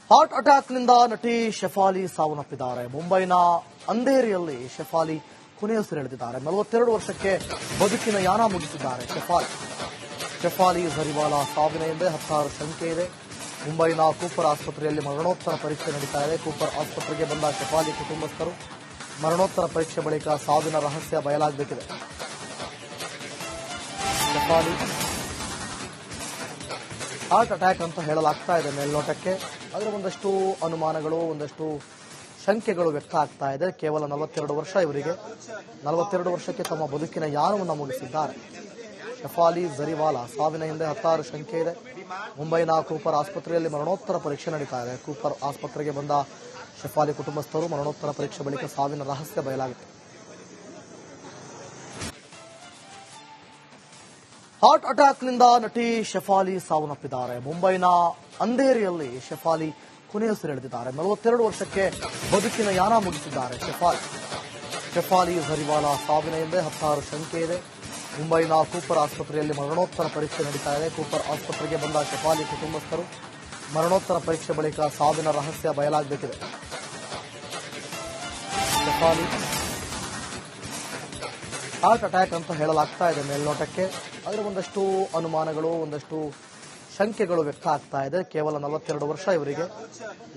Heart ಅಟ್ಯಾಕ್ನಿಂದ ನಟಿ ಶೆಫಾಲಿ ಸಾವನ್ನಪ್ಪಿದ್ದಾರೆ. ಮುಂಬೈನ ಅಂಧೇರಿಯಲ್ಲಿ ಶೆಫಾಲಿ ಕೊನೆಯುಸಿರೆಳೆದಿದ್ದಾರೆ. 42 ವರ್ಷಕ್ಕೆ ಬದುಕಿನ ಯಾನ ಮುಗಿಸಿದ್ದಾರೆ ಶೆಫಾಲಿ ಝರಿವಾಲಾ ಸಾವಿನ ಹಿಂದೆ 16 ಶಂಕೆ ಇದೆ. ಮುಂಬೈನ ಕೂಪರ್ ಆಸ್ಪತ್ರೆಯಲ್ಲಿ ಮರಣೋತ್ತರ ಪರೀಕ್ಷೆ ನಡೀತಾ ಇದೆ. ಕೂಪರ್ ಆಸ್ಪತ್ರೆಗೆ ಬಂದ ಶೆಫಾಲಿ ಕುಟುಂಬಸ್ಥರು ಮರಣೋತ್ತರ ಪರೀಕ್ಷೆ ಬಳಿಕ ಸಾವಿನ ರಹಸ್ಯ ಬಯಲಾಗಬೇಕಿದೆ. ಶೆಫಾಲಿ ಹಾರ್ಟ್ ಅಟ್ಯಾಕ್ ಅಂತ ಹೇಳಲಾಗ್ತಾ ಇದೆ ಮೇಲ್ನೋಟಕ್ಕೆ. ಆದರೆ ಒಂದಷ್ಟು ಅನುಮಾನಗಳು, ಒಂದಷ್ಟು ಶಂಕೆಗಳು ವ್ಯಕ್ತ ಆಗ್ತಾ ಇದೆ. ಕೇವಲ 42 ವರ್ಷ ಇವರಿಗೆ. 42 ವರ್ಷಕ್ಕೆ ತಮ್ಮ ಬದುಕಿನ ಯಾನವನ್ನು ಮುಗಿಸಿದ್ದಾರೆ. ಶೆಫಾಲಿ ಝರಿವಾಲಾ ಸಾವಿನ ಹಿಂದೆ 16 ಶಂಕೆ ಇದೆ. ಮುಂಬೈನ ಕೂಪರ್ ಆಸ್ಪತ್ರೆಯಲ್ಲಿ ಮರಣೋತ್ತರ ಪರೀಕ್ಷೆ ನಡೀತಾ ಇದೆ. ಕೂಪರ್ ಆಸ್ಪತ್ರೆಗೆ ಬಂದ ಶೆಫಾಲಿ ಕುಟುಂಬಸ್ಥರು ಮರಣೋತ್ತರ ಪರೀಕ್ಷೆ ಬಳಿಕ ಸಾವಿನ ರಹಸ್ಯ ಬಯಲಾಗಿದೆ. ಹಾರ್ಟ್ ಅಟ್ಯಾಕ್ನಿಂದ ನಟಿ ಶೆಫಾಲಿ ಸಾವನ್ನಪ್ಪಿದ್ದಾರೆ. ಮುಂಬೈನ ಅಂಧೇರಿಯಲ್ಲಿ ಶೆಫಾಲಿ ಕೊನೆಯುಸಿರೆಳೆದಿದ್ದಾರೆ. 42 ವರ್ಷಕ್ಕೆ ಬದುಕಿನ ಯಾನ ಮುಗಿಸಿದ್ದಾರೆ ಶೆಫಾಲಿ ಝರಿವಾಲಾ ಸಾವಿನ ಹಿಂದೆ 16 ಶಂಕೆ ಇದೆ. ಮುಂಬೈನ ಕೂಪರ್ ಆಸ್ಪತ್ರೆಯಲ್ಲಿ ಮರಣೋತ್ತರ ಪರೀಕ್ಷೆ ನಡೀತಾ ಇದೆ. ಕೂಪರ್ ಆಸ್ಪತ್ರೆಗೆ ಬಂದ ಶೆಫಾಲಿ ಕುಟುಂಬಸ್ಥರು ಮರಣೋತ್ತರ ಪರೀಕ್ಷೆ ಬಳಿಕ ಸಾವಿನ ರಹಸ್ಯ ಬಯಲಾಗಬೇಕಿದೆ. ಶೆಫಾಲಿ ಹಾರ್ಟ್ ಅಟ್ಯಾಕ್ ಅಂತ ಹೇಳಲಾಗ್ತಾ ಇದೆ ಮೇಲ್ನೋಟಕ್ಕೆ. ಆದರೆ ಒಂದಷ್ಟು ಅನುಮಾನಗಳು, ಒಂದಷ್ಟು ಶಂಕೆಗಳು ವ್ಯಕ್ತ ಆಗ್ತಾ ಇದೆ. ಕೇವಲ 42 ವರ್ಷ ಇವರಿಗೆ.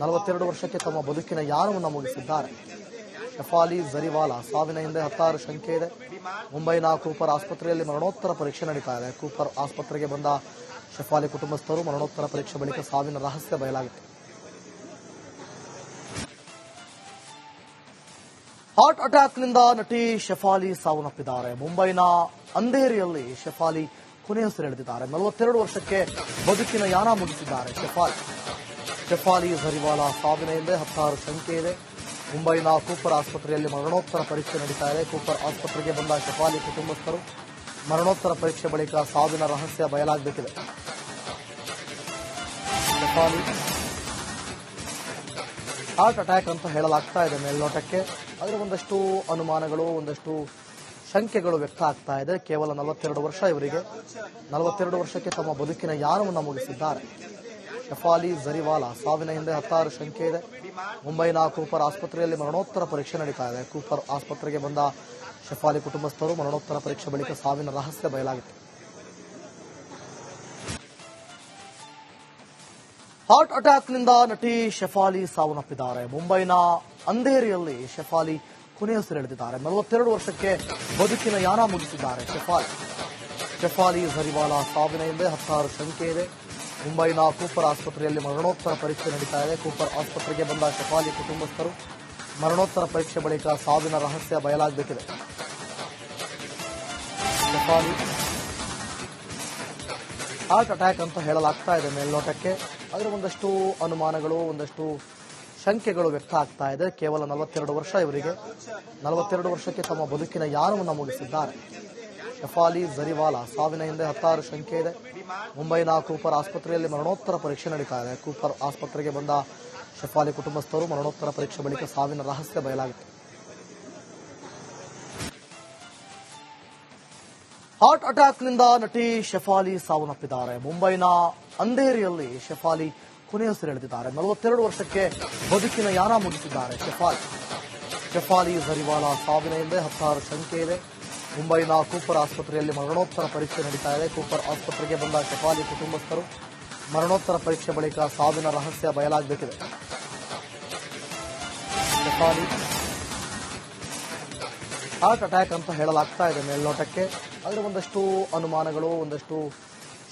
42 ವರ್ಷಕ್ಕೆ ತಮ್ಮ ಬದುಕಿನ ಯಾನವನ್ನು ಮುಗಿಸಿದ್ದಾರೆ. ಶೆಫಾಲಿ ಝರಿವಾಲಾ ಸಾವಿನ ಹಿಂದೆ 16 ಶಂಕೆ ಇದೆ. ಮುಂಬೈನ ಕೂಪರ್ ಆಸ್ಪತ್ರೆಯಲ್ಲಿ ಮರಣೋತ್ತರ ಪರೀಕ್ಷೆ ನಡೀತಾ ಇದೆ. ಕೂಪರ್ ಆಸ್ಪತ್ರೆಗೆ ಬಂದ ಶೆಫಾಲಿ ಕುಟುಂಬಸ್ಥರು ಮರಣೋತ್ತರ ಪರೀಕ್ಷೆ ಬಳಿಕ ಸಾವಿನ ರಹಸ್ಯ ಬಯಲಾಗಿದೆ. ಹಾರ್ಟ್ ಅಟ್ಯಾಕ್ನಿಂದ ನಟಿ ಶೆಫಾಲಿ ಸಾವನ್ನಪ್ಪಿದ್ದಾರೆ. ಮುಂಬೈನ ಅಂಧೇರಿಯಲ್ಲಿ ಶೆಫಾಲಿ ಕೊನೆಯುಸಿರೆಳೆದಿದ್ದಾರೆ. 42 ವರ್ಷಕ್ಕೆ ಬದುಕಿನ ಯಾನ ಮುಗಿಸಿದ್ದಾರೆ ಶೆಫಾಲಿ ಝರಿವಾಲಾ ಸಾವಿನ ಹಿಂದೆ 16 ಶಂಕೆ ಇದೆ. ಮುಂಬೈನ ಕೂಪರ್ ಆಸ್ಪತ್ರೆಯಲ್ಲಿ ಮರಣೋತ್ತರ ಪರೀಕ್ಷೆ ನಡೀತಾ ಇದೆ. ಕೂಪರ್ ಆಸ್ಪತ್ರೆಗೆ ಬಂದ ಶೆಫಾಲಿ ಕುಟುಂಬಸ್ಥರು ಮರಣೋತ್ತರ ಪರೀಕ್ಷೆ ಬಳಿಕ ಸಾವಿನ ರಹಸ್ಯ ಬಯಲಾಗಬೇಕಿದೆ. ಶೆಫಾಲಿ ಹಾರ್ಟ್ ಅಟ್ಯಾಕ್ ಅಂತ ಹೇಳಲಾಗ್ತಾ ಇದೆ ಮೇಲ್ನೋಟಕ್ಕೆ. ಆದರೆ ಒಂದಷ್ಟು ಅನುಮಾನಗಳು, ಒಂದಷ್ಟು ಶಂಕೆಗಳು ವ್ಯಕ್ತ ಆಗ್ತಾ ಇದೆ. ಕೇವಲ 42 ವರ್ಷ ಇವರಿಗೆ. 42 ವರ್ಷಕ್ಕೆ ತಮ್ಮ ಬದುಕಿನ ಯಾನವನ್ನು ಮುಗಿಸಿದ್ದಾರೆ. ಶೆಫಾಲಿ ಝರಿವಾಲಾ ಸಾವಿನ ಹಿಂದೆ 16 ಶಂಕೆ ಇದೆ. ಮುಂಬೈನ ಕೂಪರ್ ಆಸ್ಪತ್ರೆಯಲ್ಲಿ ಮರಣೋತ್ತರ ಪರೀಕ್ಷೆ ನಡೀತಾ ಇದೆ. ಕೂಪರ್ ಆಸ್ಪತ್ರೆಗೆ ಬಂದ ಶೆಫಾಲಿ ಕುಟುಂಬಸ್ಥರು ಮರಣೋತ್ತರ ಪರೀಕ್ಷೆ ಬಳಿಕ ಸಾವಿನ ರಹಸ್ಯ ಬಯಲಾಗಿದೆ. ಹಾರ್ಟ್ ಅಟ್ಯಾಕ್ನಿಂದ ನಟಿ ಶೆಫಾಲಿ ಸಾವನ್ನಪ್ಪಿದ್ದಾರೆ. ಮುಂಬೈನ ಅಂಧೇರಿಯಲ್ಲಿ ಶೆಫಾಲಿ ಕೊನೆಯುಸಿರೆಳೆದಿದ್ದಾರೆ. 42 ವರ್ಷಕ್ಕೆ ಬದುಕಿನ ಯಾನ ಮುಗಿಸಿದ್ದಾರೆ ಶೆಫಾಲಿ ಝರಿವಾಲಾ ಸಾವಿನ ಹಿಂದೆ 16 ಶಂಕೆ ಇದೆ. ಮುಂಬೈನ ಕೂಪರ್ ಆಸ್ಪತ್ರೆಯಲ್ಲಿ ಮರಣೋತ್ತರ ಪರೀಕ್ಷೆ ನಡೀತಾ ಇದೆ. ಕೂಪರ್ ಆಸ್ಪತ್ರೆಗೆ ಬಂದ ಶೆಫಾಲಿ ಕುಟುಂಬಸ್ಥರು ಮರಣೋತ್ತರ ಪರೀಕ್ಷೆ ಬಳಿಕ ಸಾವಿನ ರಹಸ್ಯ ಬಯಲಾಗಬೇಕಿದೆ. ಶೆಫಾಲಿ ಹಾರ್ಟ್ ಅಟ್ಯಾಕ್ ಅಂತ ಹೇಳಲಾಗ್ತಾ ಇದೆ ಮೇಲ್ನೋಟಕ್ಕೆ. ಆದರೆ ಒಂದಷ್ಟು ಅನುಮಾನಗಳು, ಒಂದಷ್ಟು ಶಂಕೆಗಳು ವ್ಯಕ್ತ ಆಗ್ತಾ ಇದೆ. ಕೇವಲ 42 ವರ್ಷ ಇವರಿಗೆ. 42 ವರ್ಷಕ್ಕೆ ತಮ್ಮ ಬದುಕಿನ ಯಾನವನ್ನು ಮುಗಿಸಿದ್ದಾರೆ. ಶೆಫಾಲಿ ಝರಿವಾಲಾ ಸಾವಿನ ಹಿಂದೆ 16 ಶಂಕೆ ಇದೆ. ಮುಂಬೈನ ಕೂಪರ್ ಆಸ್ಪತ್ರೆಯಲ್ಲಿ ಮರಣೋತ್ತರ ಪರೀಕ್ಷೆ ನಡೀತಾ ಇದೆ. ಕೂಪರ್ ಆಸ್ಪತ್ರೆಗೆ ಬಂದ ಶೆಫಾಲಿ ಕುಟುಂಬಸ್ಥರು ಮರಣೋತ್ತರ ಪರೀಕ್ಷೆ ಬಳಿಕ ಸಾವಿನ ರಹಸ್ಯ ಬಯಲಾಗಿದೆ. ಹಾರ್ಟ್ ಅಟ್ಯಾಕ್ನಿಂದ ನಟಿ ಶೆಫಾಲಿ ಸಾವನ್ನಪ್ಪಿದ್ದಾರೆ. ಮುಂಬೈನ ಅಂಧೇರಿಯಲ್ಲಿ ಶೆಫಾಲಿ ಕೊನೆಯುಸಿರೆಳೆದಿದ್ದಾರೆ. 42 ವರ್ಷಕ್ಕೆ ಬದುಕಿನ ಯಾನ ಮುಗಿಸಿದ್ದಾರೆ ಶೆಫಾಲಿ ಝರಿವಾಲಾ ಸಾವಿನ ಹಿಂದೆ 16 ಶಂಕೆ ಇದೆ. ಮುಂಬೈನ ಕೂಪರ್ ಆಸ್ಪತ್ರೆಯಲ್ಲಿ ಮರಣೋತ್ತರ ಪರೀಕ್ಷೆ ನಡೀತಾ ಇದೆ. ಕೂಪರ್ ಆಸ್ಪತ್ರೆಗೆ ಬಂದ ಶೆಫಾಲಿ ಕುಟುಂಬಸ್ಥರು ಮರಣೋತ್ತರ ಪರೀಕ್ಷೆ ಬಳಿಕ ಸಾವಿನ ರಹಸ್ಯ ಬಯಲಾಗಬೇಕಿದೆ. ಶೆಫಾಲಿ ಹಾರ್ಟ್ ಅಟ್ಯಾಕ್ ಅಂತ ಹೇಳಲಾಗ್ತಾ ಇದೆ ಮೇಲ್ನೋಟಕ್ಕೆ. ಆದರೆ ಒಂದಷ್ಟು ಅನುಮಾನಗಳು, ಒಂದಷ್ಟು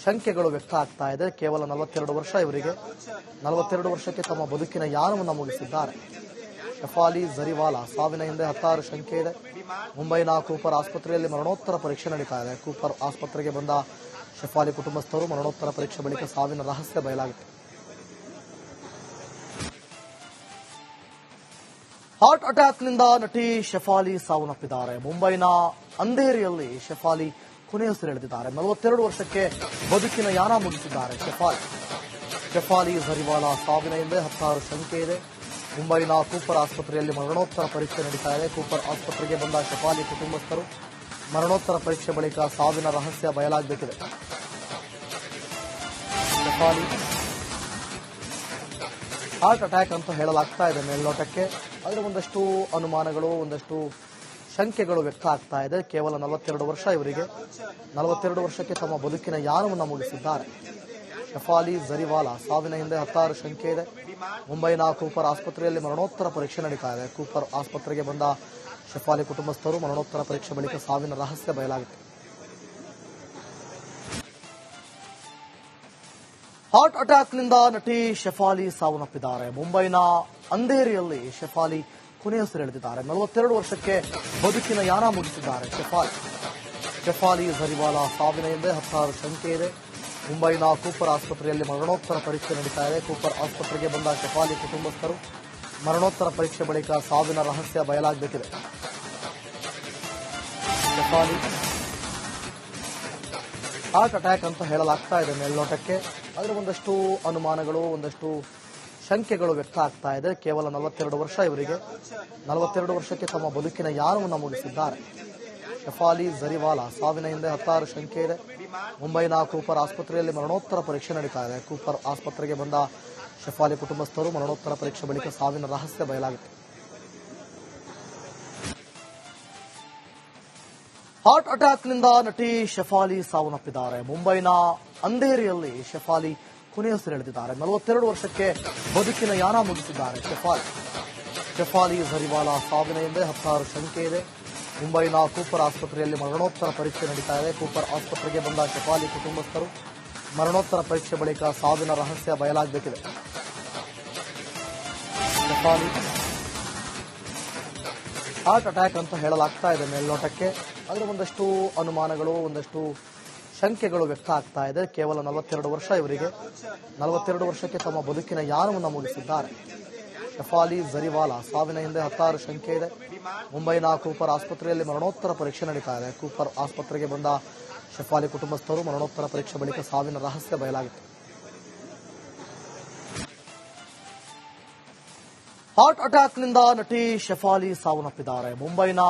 ಶಂಕೆಗಳು ವ್ಯಕ್ತ ಆಗ್ತಾ ಇದೆ. ಕೇವಲ 42 ವರ್ಷ ಇವರಿಗೆ. 42 ವರ್ಷಕ್ಕೆ ತಮ್ಮ ಬದುಕಿನ ಯಾನವನ್ನು ಮುಗಿಸಿದ್ದಾರೆ. ಶೆಫಾಲಿ ಝರಿವಾಲಾ ಸಾವಿನ ಹಿಂದೆ 16 ಶಂಕೆ ಇದೆ. ಮುಂಬೈನ ಕೂಪರ್ ಆಸ್ಪತ್ರೆಯಲ್ಲಿ ಮರಣೋತ್ತರ ಪರೀಕ್ಷೆ ನಡೀತಾ ಇದೆ. ಕೂಪರ್ ಆಸ್ಪತ್ರೆಗೆ ಬಂದ ಶೆಫಾಲಿ ಕುಟುಂಬಸ್ಥರು ಮರಣೋತ್ತರ ಪರೀಕ್ಷೆ ಬಳಿಕ ಸಾವಿನ ರಹಸ್ಯ ಬಯಲಾಗಿದೆ. ಹಾರ್ಟ್ ಅಟ್ಯಾಕ್ನಿಂದ ನಟಿ ಶೆಫಾಲಿ ಸಾವನ್ನಪ್ಪಿದ್ದಾರೆ. ಮುಂಬೈನ ಅಂಧೇರಿಯಲ್ಲಿ ಶೆಫಾಲಿ ಕೊನೆಯುಸಿರೆಳೆದಿದ್ದಾರೆ. 42 ವರ್ಷಕ್ಕೆ ಬದುಕಿನ ಯಾನ ಮುಗಿಸಿದ್ದಾರೆ ಶೆಫಾಲಿ ಝರಿವಾಲಾ ಸಾವಿನ ಹಿಂದೆ 16 ಶಂಕೆ ಇದೆ. ಮುಂಬೈನ ಕೂಪರ್ ಆಸ್ಪತ್ರೆಯಲ್ಲಿ ಮರಣೋತ್ತರ ಪರೀಕ್ಷೆ ನಡೀತಾ ಇದೆ. ಕೂಪರ್ ಆಸ್ಪತ್ರೆಗೆ ಬಂದ ಶೆಫಾಲಿ ಕುಟುಂಬಸ್ಥರು ಮರಣೋತ್ತರ ಪರೀಕ್ಷೆ ಬಳಿಕ ಸಾವಿನ ರಹಸ್ಯ ಬಯಲಾಗಬೇಕಿದೆ. ಶೆಫಾಲಿ ಹಾರ್ಟ್ ಅಟ್ಯಾಕ್ ಅಂತ ಹೇಳಲಾಗ್ತಾ ಇದೆ ಮೇಲ್ನೋಟಕ್ಕೆ. ಆದರೆ ಒಂದಷ್ಟು ಅನುಮಾನಗಳು, ಒಂದಷ್ಟು ಶಂಕೆಗಳು ವ್ಯಕ್ತ ಆಗ್ತಾ ಇದೆ. ಕೇವಲ 42 ವರ್ಷ ಇವರಿಗೆ. 42 ವರ್ಷಕ್ಕೆ ತಮ್ಮ ಬದುಕಿನ ಯಾನವನ್ನು ಮುಗಿಸಿದ್ದಾರೆ. ಶಫಾಲಿ ಜರಿವಾಲಾ ಸಾವಿನ ಹಿಂದೆ ಹತ್ತಾರು ಶಂಕೆ ಇದೆ. ಮುಂಬೈನ ಕೂಪರ್ ಆಸ್ಪತ್ರೆಯಲ್ಲಿ ಮರಣೋತ್ತರ ಪರೀಕ್ಷೆ ನಡೀತಾ ಇದೆ. ಕೂಪರ್ ಆಸ್ಪತ್ರೆಗೆ ಬಂದ ಶಫಾಲಿ ಕುಟುಂಬಸ್ಥರು ಮರಣೋತ್ತರ ಪರೀಕ್ಷೆ ಬಳಿಕ ಸಾವಿನ ರಹಸ್ಯ ಬಯಲಾಗಿದೆ. ಹಾರ್ಟ್ ಅಟ್ಯಾಕ್ನಿಂದ ನಟಿ ಶಫಾಲಿ ಸಾವನ್ನಪ್ಪಿದ್ದಾರೆ. ಮುಂಬೈನ ಅಂಧೇರಿಯಲ್ಲಿ ಶಫಾಲಿ ಕೊನೆಯುಸಿರೆಳೆದಿದ್ದಾರೆ. 42 ವರ್ಷಕ್ಕೆ ಬದುಕಿನ ಯಾನ ಮುಗಿಸಿದ್ದಾರೆ ಶಫಾಲಿ ಜರಿವಾಲಾ ಸಾವಿನ ಹಿಂದೆ ಹತ್ತಾರು ಶಂಕೆ ಇದೆ. ಮುಂಬೈನ ಕೂಪರ್ ಆಸ್ಪತ್ರೆಯಲ್ಲಿ ಮರಣೋತ್ತರ ಪರೀಕ್ಷೆ ನಡೀತಾ ಇದೆ. ಕೂಪರ್ ಆಸ್ಪತ್ರೆಗೆ ಬಂದ ಶಫಾಲಿ ಕುಟುಂಬಸ್ಥರು ಮರಣೋತ್ತರ ಪರೀಕ್ಷೆ ಬಳಿಕ ಸಾವಿನ ರಹಸ್ಯ ಬಯಲಾಗಬೇಕಿದೆ. ಶಫಾಲಿ ಹಾರ್ಟ್ ಅಟ್ಯಾಕ್ ಅಂತ ಹೇಳಲಾಗ್ತಾ ಇದೆ ಮೇಲ್ನೋಟಕ್ಕೆ. ಆದರೆ ಒಂದಷ್ಟು ಅನುಮಾನಗಳು, ಒಂದಷ್ಟು ಶಂಕೆಗಳು ವ್ಯಕ್ತ ಆಗ್ತಾ ಇದೆ. ಕೇವಲ 42 ವರ್ಷ ಇವರಿಗೆ. 42 ವರ್ಷಕ್ಕೆ ತಮ್ಮ ಬದುಕಿನ ಯಾನವನ್ನು ಮುಗಿಸಿದ್ದಾರೆ. ಶಫಾಲಿ ಜರಿವಾಲಾ ಸಾವಿನ ಹಿಂದೆ ಹತ್ತಾರು ಶಂಕೆ ಇದೆ. ಮುಂಬೈನ ಕೂಪರ್ ಆಸ್ಪತ್ರೆಯಲ್ಲಿ ಮರಣೋತ್ತರ ಪರೀಕ್ಷೆ ನಡೀತಾ ಇದೆ. ಕೂಪರ್ ಆಸ್ಪತ್ರೆಗೆ ಬಂದ ಶಫಾಲಿ ಕುಟುಂಬಸ್ಥರು ಮರಣೋತ್ತರ ಪರೀಕ್ಷೆ ಬಳಿಕ ಸಾವಿನ ರಹಸ್ಯ ಬಯಲಾಗಿದೆ. ಹಾರ್ಟ್ ಅಟ್ಯಾಕ್ನಿಂದ ನಟಿ ಶಫಾಲಿ ಸಾವನ್ನಪ್ಪಿದ್ದಾರೆ. ಮುಂಬೈನ ಅಂಧೇರಿಯಲ್ಲಿ ಶಫಾಲಿ ಕೊನೆಯುಸಿರೆಳೆದಿದ್ದಾರೆ. 42 ವರ್ಷಕ್ಕೆ ಬದುಕಿನ ಯಾನ ಮುಗಿಸಿದ್ದಾರೆ ಶಫಾಲಿ ಜರಿವಾಲಾ ಸಾವಿನ ಹಿಂದೆ ಹತ್ತಾರು ಶಂಕೆ ಇದೆ. ಮುಂಬೈನ ಕೂಪರ್ ಆಸ್ಪತ್ರೆಯಲ್ಲಿ ಮರಣೋತ್ತರ ಪರೀಕ್ಷೆ ನಡೀತಾ ಇದೆ. ಕೂಪರ್ ಆಸ್ಪತ್ರೆಗೆ ಬಂದ ಶಫಾಲಿ ಕುಟುಂಬಸ್ಥರು ಮರಣೋತ್ತರ ಪರೀಕ್ಷೆ ಬಳಿಕ ಸಾವಿನ ರಹಸ್ಯ ಬಯಲಾಗಬೇಕಿದೆ. ಶಫಾಲಿ ಹಾರ್ಟ್ ಅಟ್ಯಾಕ್ ಅಂತ ಹೇಳಲಾಗ್ತಾ ಇದೆ ಮೇಲ್ನೋಟಕ್ಕೆ. ಆದರೆ ಒಂದಷ್ಟು ಅನುಮಾನಗಳು, ಒಂದಷ್ಟು ಶಂಕೆಗಳು ವ್ಯಕ್ತ ಆಗ್ತಾ ಇದೆ. ಕೇವಲ 42 ವರ್ಷ ಇವರಿಗೆ. 42 ವರ್ಷಕ್ಕೆ ತಮ್ಮ ಬದುಕಿನ ಯಾನವನ್ನು ಮುಗಿಸಿದ್ದಾರೆ. ಶಫಾಲಿ ಜರಿವಾಲಾ ಸಾವಿನ ಹಿಂದೆ ಹತ್ತಾರು ಶಂಕೆ ಇದೆ. ಮುಂಬೈನ ಕೂಪರ್ ಆಸ್ಪತ್ರೆಯಲ್ಲಿ ಮರಣೋತ್ತರ ಪರೀಕ್ಷೆ ನಡೀತಾ ಇದೆ. ಕೂಪರ್ ಆಸ್ಪತ್ರೆಗೆ ಬಂದ ಶಫಾಲಿ ಕುಟುಂಬಸ್ಥರು ಮರಣೋತ್ತರ ಪರೀಕ್ಷೆ ಬಳಿಕ ಸಾವಿನ ರಹಸ್ಯ ಬಯಲಾಗಿದೆ. ಹಾರ್ಟ್ ಅಟ್ಯಾಕ್ನಿಂದ ನಟಿ ಶಫಾಲಿ ಸಾವನ್ನಪ್ಪಿದ್ದಾರೆ. ಮುಂಬೈನ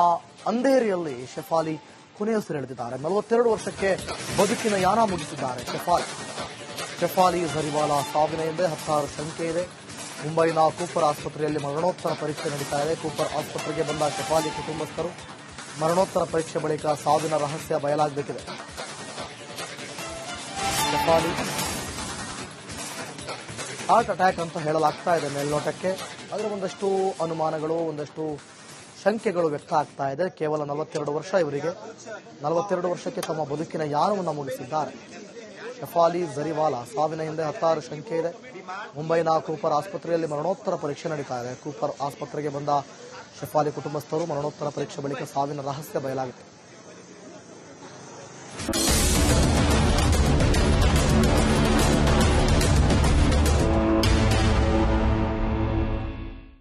ಅಂಧೇರಿಯಲ್ಲಿ ಶಫಾಲಿ ಕೊನೆಯುಸಿರೆಳೆದಿದ್ದಾರೆ. 42 ವರ್ಷಕ್ಕೆ ಬದುಕಿನ ಯಾನ ಮುಗಿಸಿದ್ದಾರೆ ಶಫಾಲಿ ಜರಿವಾಲಾ ಸಾವಿನ ಹಿಂದೆ ಹತ್ತಾರು ಶಂಕೆ ಇದೆ. ಮುಂಬೈನ ಕೂಪರ್ ಆಸ್ಪತ್ರೆಯಲ್ಲಿ ಮರಣೋತ್ತರ ಪರೀಕ್ಷೆ ನಡೀತಾ ಇದೆ. ಕೂಪರ್ ಆಸ್ಪತ್ರೆಗೆ ಬಂದ ಶಫಾಲಿ ಕುಟುಂಬಸ್ಥರು ಮರಣೋತ್ತರ ಪರೀಕ್ಷೆ ಬಳಿಕ ಸಾವಿನ ರಹಸ್ಯ ಬಯಲಾಗಬೇಕಿದೆ. ಶಫಾಲಿ ಹಾರ್ಟ್ ಅಟ್ಯಾಕ್ ಅಂತ ಹೇಳಲಾಗ್ತಾ ಇದೆ ಮೇಲ್ನೋಟಕ್ಕೆ. ಆದರೆ ಒಂದಷ್ಟು ಅನುಮಾನಗಳು, ಒಂದಷ್ಟು ಶಂಕೆಗಳು ವ್ಯಕ್ತ ಆಗ್ತಾ ಇದೆ. ಕೇವಲ 42 ವರ್ಷ ಇವರಿಗೆ. 42 ವರ್ಷಕ್ಕೆ ತಮ್ಮ ಬದುಕಿನ ಯಾನವನ್ನು ಮುಗಿಸಿದ್ದಾರೆ. ಶಫಾಲಿ ಜರಿವಾಲಾ ಸಾವಿನ ಹಿಂದೆ ಹತ್ತಾರು ಶಂಕೆ ಇದೆ. ಮುಂಬೈನ ಕೂಪರ್ ಆಸ್ಪತ್ರೆಯಲ್ಲಿ ಮರಣೋತ್ತರ ಪರೀಕ್ಷೆ ನಡೀತಾ ಇದೆ. ಕೂಪರ್ ಆಸ್ಪತ್ರೆಗೆ ಬಂದ ಶಫಾಲಿ ಕುಟುಂಬಸ್ಥರು ಮರಣೋತ್ತರ ಪರೀಕ್ಷೆ ಬಳಿಕ ಸಾವಿನ ರಹಸ್ಯ ಬಯಲಾಗಿದೆ.